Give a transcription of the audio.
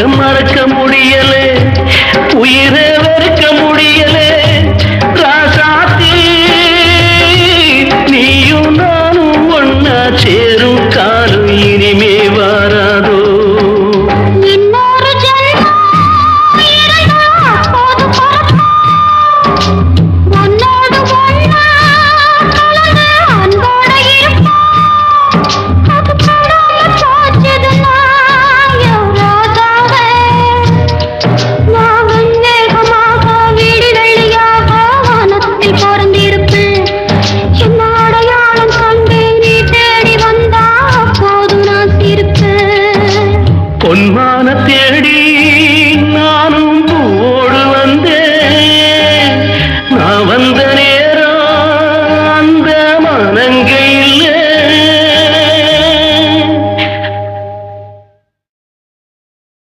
மறக்க முடியல, உயிரை வெறுக்க முடியல. ராசாத்தி நீயும் நானும் ஒன்னா சேரும் காலம் இனிமே வாராதோ. பொன்மான தேடி நானும்